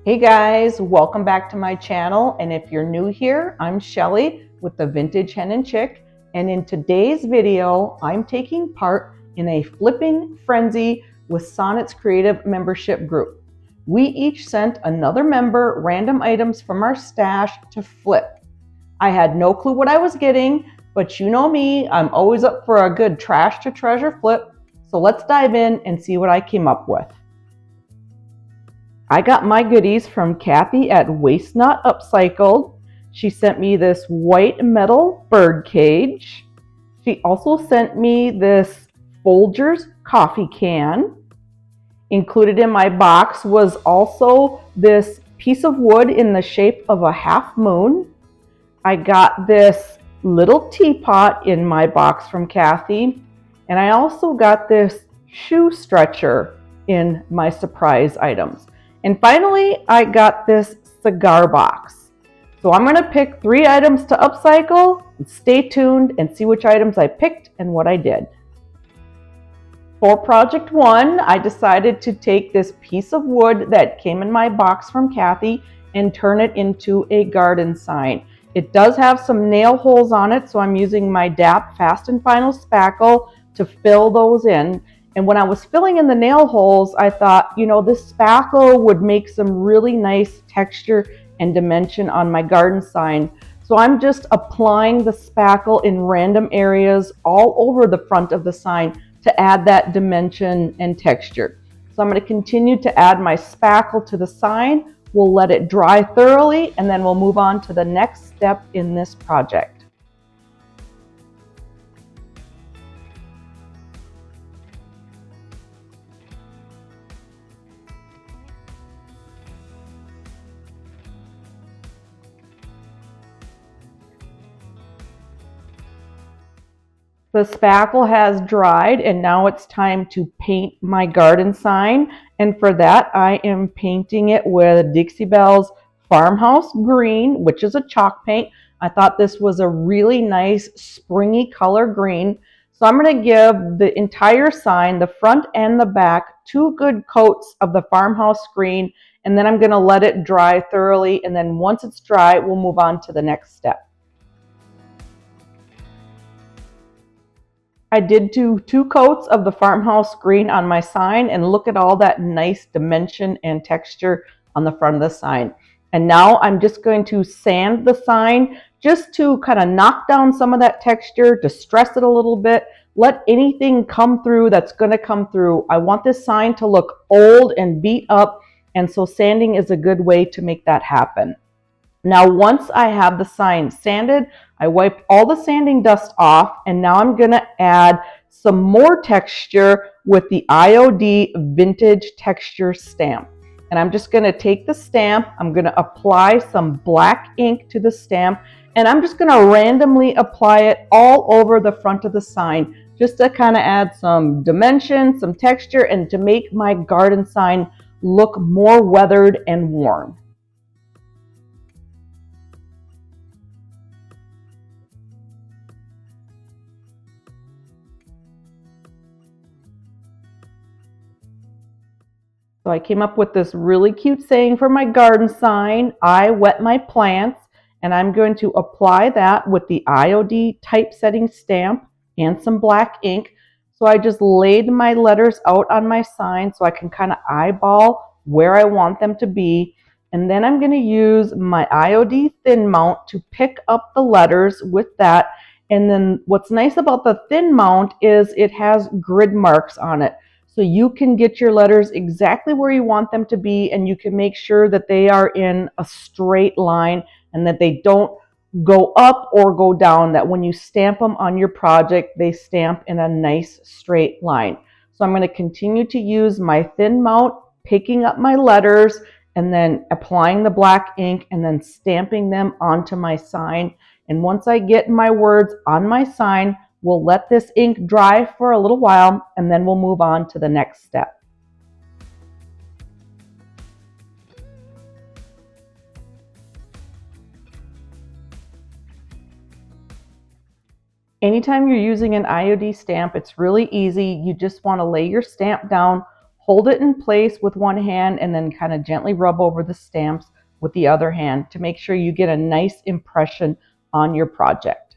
Hey guys, welcome back to my channel. And if you're new here, I'm Shelly with the Vintage Hen and Chick. And in today's video, I'm taking part in a flipping frenzy with Sonnet's Creative membership group. We each sent another member random items from our stash to flip. I had no clue what I was getting, but you know me, I'm always up for a good trash to treasure flip. So let's dive in and see what I came up with. I got my goodies from Kathy at Waste Not Upcycled. She sent me this white metal Birdcage. She also sent me this Folgers coffee can. Included in my box was also this piece of wood in the shape of a half moon. I got this little teapot in my box from Kathy. And I also got this shoe stretcher in my surprise items. And finally, I got this cigar box. So I'm going to pick 3 items to upcycle. Stay tuned and see which items I picked and what I did. For project 1, I decided to take this piece of wood that came in my box from Kathy and turn it into a garden sign. It does have some nail holes on it, so I'm using my DAP Fast and Final spackle to fill those in. And when I was filling in the nail holes, I thought, this spackle would make some really nice texture and dimension on my garden sign. So I'm just applying the spackle in random areas all over the front of the sign to add that dimension and texture. So I'm going to continue to add my spackle to the sign. We'll let it dry thoroughly, and then we'll move on to the next step in this project. The spackle has dried, and now it's time to paint my garden sign. And for that, I am painting it with Dixie Belle's Farmhouse Green, which is a chalk paint. I thought this was a really nice springy color green. So I'm going to give the entire sign, the front and the back, 2 good coats of the Farmhouse Green, and then I'm going to let it dry thoroughly. And then once it's dry, we'll move on to the next step. I did do 2 coats of the Farmhouse Green on my sign, and look at all that nice dimension and texture on the front of the sign. And now I'm just going to sand the sign just to kind of knock down some of that texture, to stress it a little bit, let anything come through that's going to come through. I want this sign to look old and beat up, and so sanding is a good way to make that happen. Now, once I have the sign sanded, I wiped all the sanding dust off, and now I'm going to add some more texture with the IOD Vintage Texture Stamp. And I'm just going to take the stamp, I'm going to apply some black ink to the stamp, and I'm just going to randomly apply it all over the front of the sign, just to kind of add some dimension, some texture, and to make my garden sign look more weathered and worn. So I came up with this really cute saying for my garden sign: I wet my plants, and I'm going to apply that with the IOD typesetting stamp and some black ink. So I just laid my letters out on my sign so I can kind of eyeball where I want them to be. And then I'm going to use my IOD thin mount to pick up the letters with that. And then what's nice about the thin mount is it has grid marks on it. So you can get your letters exactly where you want them to be, and you can make sure that they are in a straight line and that they don't go up or go down, that when you stamp them on your project, they stamp in a nice straight line. So I'm going to continue to use my thin mount, picking up my letters, and then applying the black ink and then stamping them onto my sign. And once I get my words on my sign, we'll let this ink dry for a little while, and then we'll move on to the next step. Anytime you're using an IOD stamp, it's really easy. You just want to lay your stamp down, hold it in place with one hand and then kind of gently rub over the stamps with the other hand to make sure you get a nice impression on your project.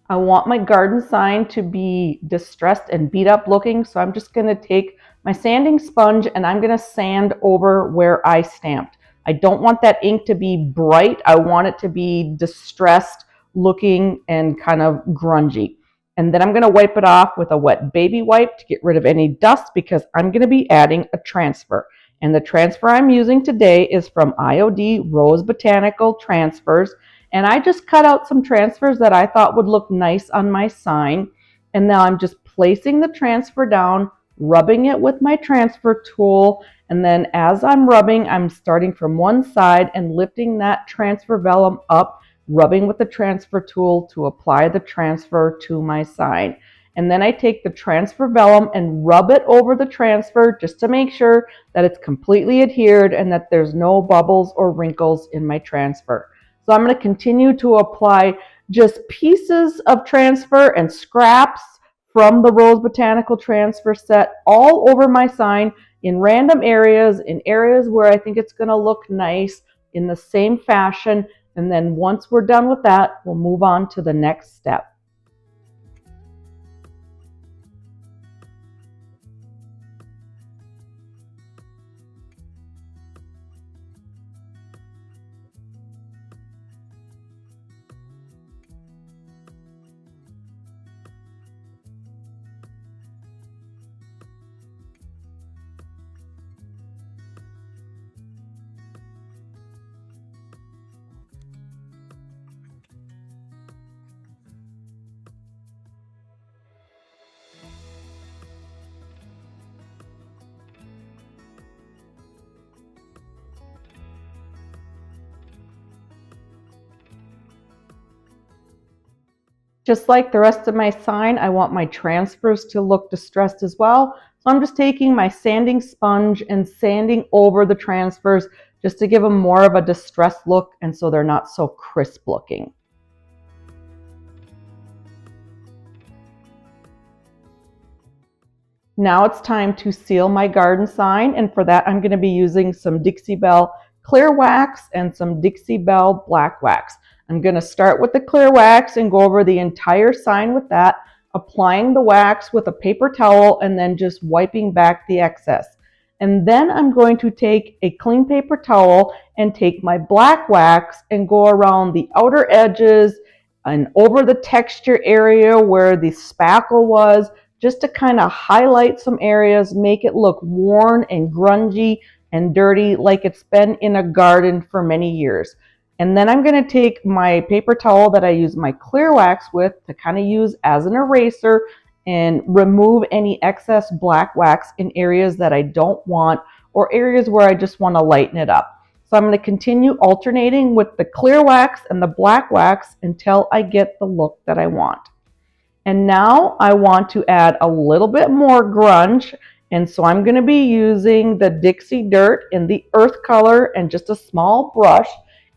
I want my garden sign to be distressed and beat up looking, so I'm just going to take my sanding sponge and I'm going to sand over where I stamped. I don't want that ink to be bright. I want it to be distressed looking and kind of grungy. And then I'm going to wipe it off with a wet baby wipe to get rid of any dust because I'm going to be adding a transfer. And the transfer I'm using today is from IOD Rose Botanical Transfers. And I just cut out some transfers that I thought would look nice on my sign. And now I'm just placing the transfer down, rubbing it with my transfer tool. And then as I'm rubbing, I'm starting from one side and lifting that transfer vellum up, rubbing with the transfer tool to apply the transfer to my sign. And then I take the transfer vellum and rub it over the transfer just to make sure that it's completely adhered and that there's no bubbles or wrinkles in my transfer. So I'm going to continue to apply just pieces of transfer and scraps from the Rose Botanical Transfer set all over my sign in random areas, in areas where I think it's going to look nice in the same fashion. And then once we're done with that, we'll move on to the next step. Just like the rest of my sign, I want my transfers to look distressed as well. So I'm just taking my sanding sponge and sanding over the transfers just to give them more of a distressed look and so they're not so crisp looking. Now it's time to seal my garden sign, and for that I'm going to be using some Dixie Belle clear wax and some Dixie Belle black wax. I'm going to start with the clear wax and go over the entire sign with that, applying the wax with a paper towel and then just wiping back the excess. And then I'm going to take a clean paper towel and take my black wax and go around the outer edges and over the texture area where the spackle was, just to kind of highlight some areas, make it look worn and grungy and dirty like it's been in a garden for many years. And then I'm going to take my paper towel that I use my clear wax with to kind of use as an eraser and remove any excess black wax in areas that I don't want or areas where I just want to lighten it up. So I'm going to continue alternating with the clear wax and the black wax until I get the look that I want. And now I want to add a little bit more grunge. And so I'm going to be using the Dixie Dirt in the earth color and just a small brush.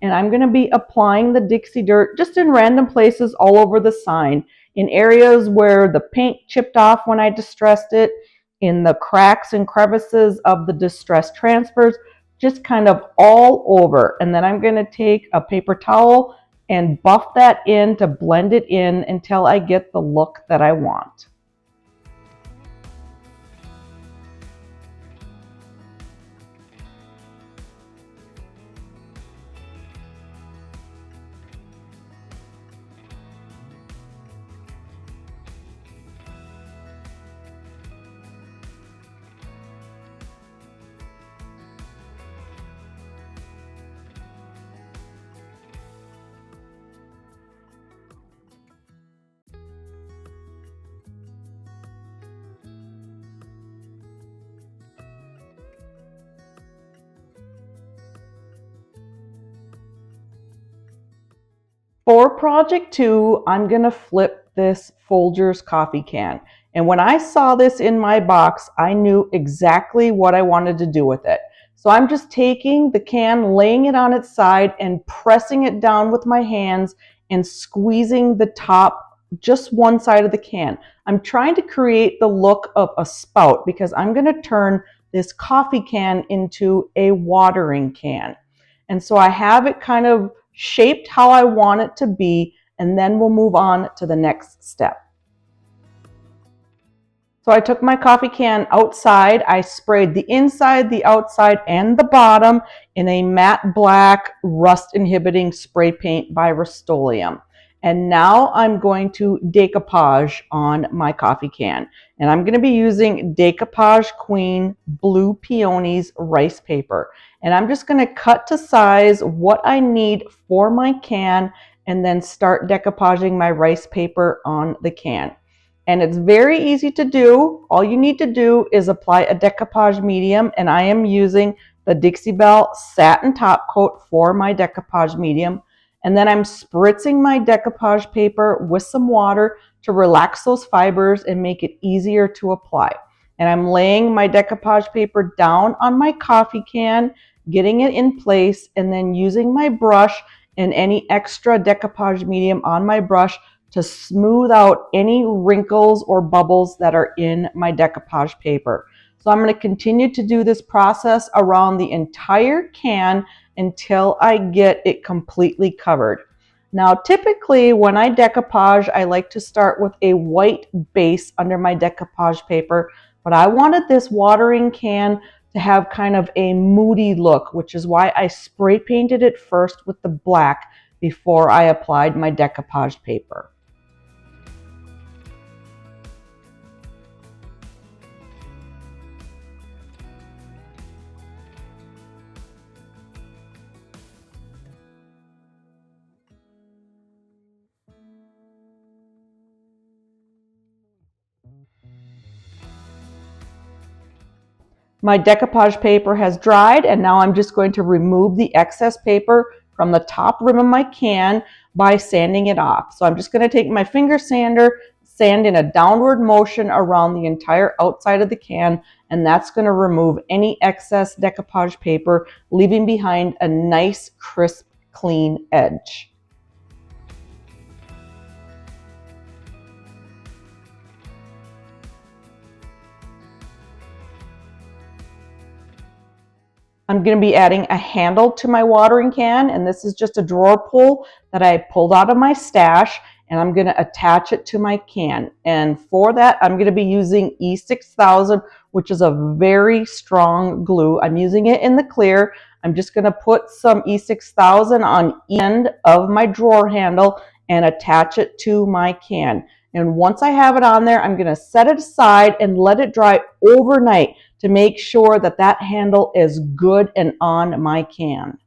And I'm going to be applying the Dixie Dirt just in random places all over the sign, in areas where the paint chipped off when I distressed it, in the cracks and crevices of the distressed transfers, just kind of all over. And then I'm going to take a paper towel and buff that in to blend it in until I get the look that I want. For project 2, I'm going to flip this Folgers coffee can. And when I saw this in my box, I knew exactly what I wanted to do with it. So I'm just taking the can, laying it on its side and pressing it down with my hands and squeezing the top, just one side of the can. I'm trying to create the look of a spout because I'm going to turn this coffee can into a watering can. And so I have it kind of shaped how I want it to be, and then we'll move on to the next step. So I took my coffee can outside. I sprayed the inside, the outside, and the bottom in a matte black rust inhibiting spray paint by Rust-Oleum. And now I'm going to decoupage on my coffee can. And I'm going to be using Decoupage Queen Blue Peonies rice paper. And I'm just going to cut to size what I need for my can and then start decoupaging my rice paper on the can. And it's very easy to do. All you need to do is apply a decoupage medium, and I am using the Dixie Belle Satin Top Coat for my decoupage medium. And then I'm spritzing my decoupage paper with some water to relax those fibers and make it easier to apply. And I'm laying my decoupage paper down on my coffee can, getting it in place, and then using my brush and any extra decoupage medium on my brush to smooth out any wrinkles or bubbles that are in my decoupage paper. So I'm going to continue to do this process around the entire can until I get it completely covered. Now, typically when I decoupage, I like to start with a white base under my decoupage paper, but I wanted this watering can to have kind of a moody look, which is why I spray painted it first with the black before I applied my decoupage paper. My decoupage paper has dried, and now I'm just going to remove the excess paper from the top rim of my can by sanding it off. So I'm just going to take my finger sander, sand in a downward motion around the entire outside of the can, and that's going to remove any excess decoupage paper, leaving behind a nice, crisp, clean edge. I'm going to be adding a handle to my watering can, and this is just a drawer pull that I pulled out of my stash, and I'm going to attach it to my can. And for that, I'm going to be using E6000, which is a very strong glue. I'm using it in the clear. I'm just going to put some E6000 on each end of my drawer handle and attach it to my can. And once I have it on there, I'm going to set it aside and let it dry overnight to make sure that that handle is good and on my can.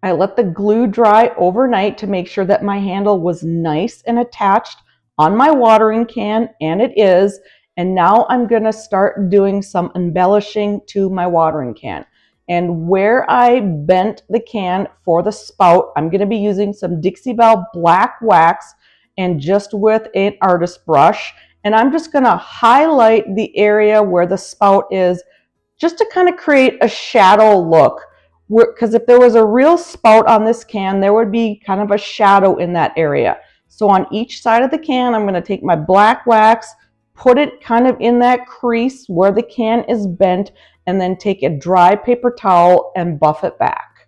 I let the glue dry overnight to make sure that my handle was nice and attached on my watering can, and it is. And now I'm going to start doing some embellishing to my watering can. And where I bent the can for the spout, I'm going to be using some Dixie Belle black wax and just with an artist brush. And I'm just going to highlight the area where the spout is just to kind of create a shadow look. Because if there was a real spout on this can, there would be kind of a shadow in that area. So on each side of the can, I'm going to take my black wax, put it kind of in that crease where the can is bent, and then take a dry paper towel and buff it back.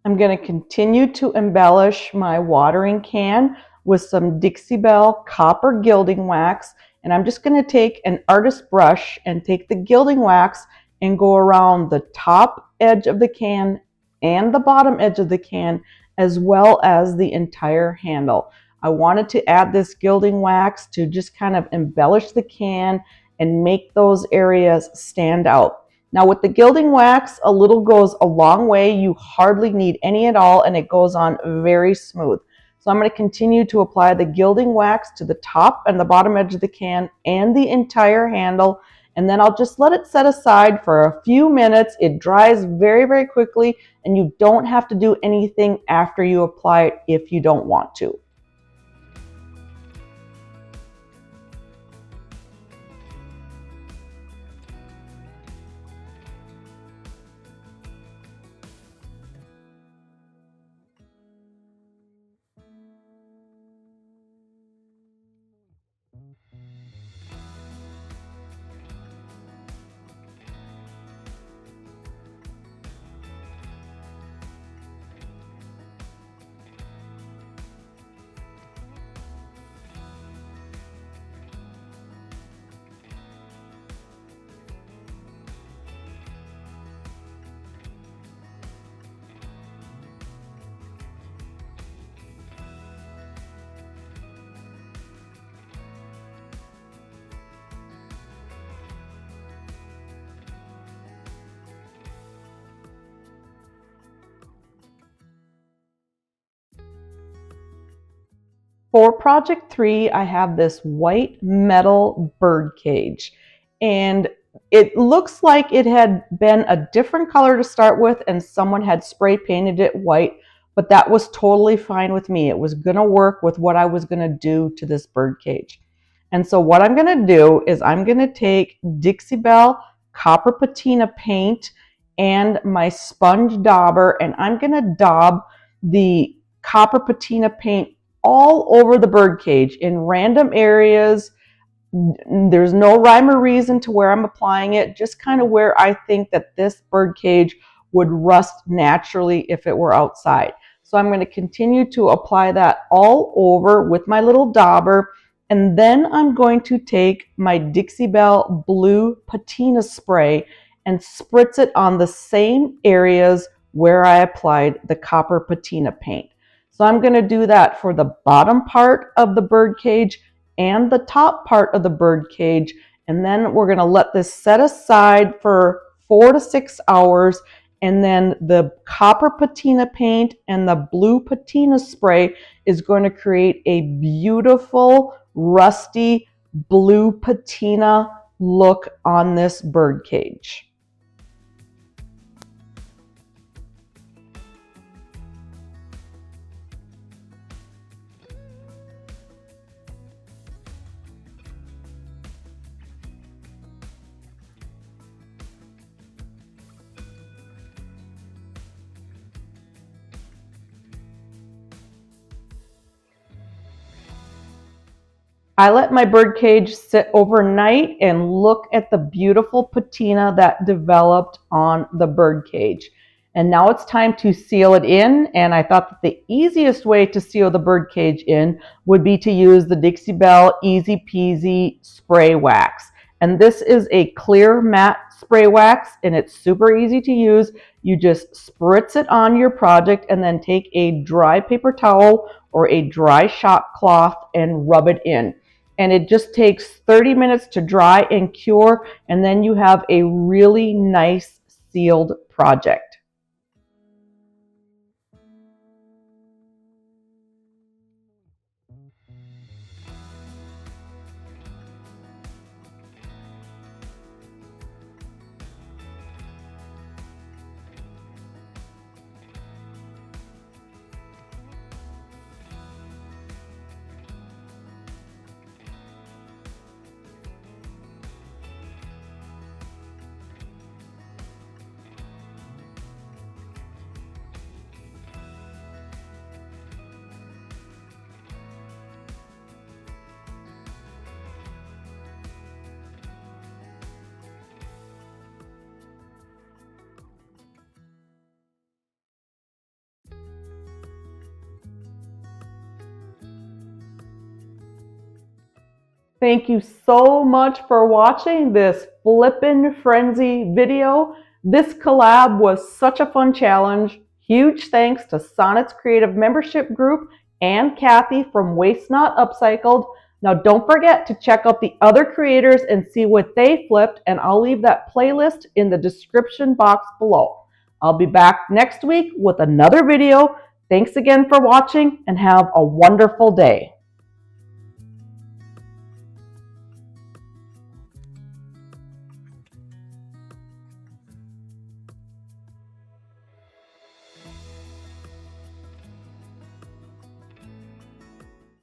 I'm going to continue to embellish my watering can with some Dixie Belle copper gilding wax, and I'm just going to take an artist brush and take the gilding wax and go around the top edge of the can and the bottom edge of the can, as well as the entire handle. I wanted to add this gilding wax to just kind of embellish the can and make those areas stand out. Now with the gilding wax, a little goes a long way. You hardly need any at all, and it goes on very smooth. So I'm going to continue to apply the gilding wax to the top and the bottom edge of the can and the entire handle. and then I'll just let it set aside for a few minutes. It dries very, very quickly, and you don't have to do anything after you apply it if you don't want to. For project 3, I have this white metal bird cage, and it looks like it had been a different color to start with and someone had spray painted it white, but that was totally fine with me. It was going to work with what I was going to do to this bird cage. And so what I'm going to do is I'm going to take Dixie Belle copper patina paint and my sponge dauber, and I'm going to daub the copper patina paint all over the birdcage in random areas. There's no rhyme or reason to where I'm applying it, just kind of where I think that this birdcage would rust naturally if it were outside. So I'm going to continue to apply that all over with my little dauber, and then I'm going to take my Dixie Belle blue patina spray and spritz it on the same areas where I applied the copper patina paint. So I'm going to do that for the bottom part of the bird cage and the top part of the bird cage. And then we're going to let this set aside for 4 to 6 hours. And then the copper patina paint and the blue patina spray is going to create a beautiful rusty blue patina look on this bird cage. I let my bird cage sit overnight and look at the beautiful patina that developed on the bird cage. And now it's time to seal it in, and I thought that the easiest way to seal the bird cage in would be to use the Dixie Belle Easy Peasy spray wax. And this is a clear matte spray wax, and it's super easy to use. You just spritz it on your project and then take a dry paper towel or a dry shop cloth and rub it in. And it just takes 30 minutes to dry and cure, and then you have a really nice sealed project. Thank you so much for watching this Flippin' Frenzy video. This collab was such a fun challenge. Huge thanks to Sonnet's Creative Membership Group and Kathy from Waste Not Upcycled. Now don't forget to check out the other creators and see what they flipped, and I'll leave that playlist in the description box below. I'll be back next week with another video. Thanks again for watching and have a wonderful day.